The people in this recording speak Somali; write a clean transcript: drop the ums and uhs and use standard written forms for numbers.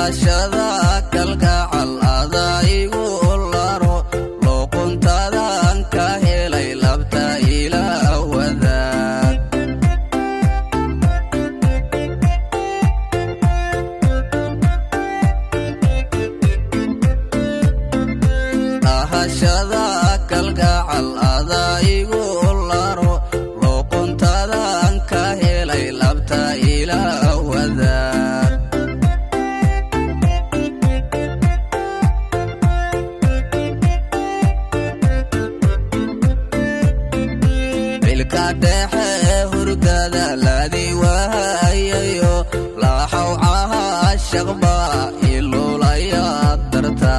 lahashada kalgacal adaygu laro luquntadan ka helay labta ila wadaag lahashada kalgacal adaygu laro luquntadan ka helay labta ila wadaag ilkadhexe hurdada ladii waayayo laaxaw caha shaqba ilulaya darta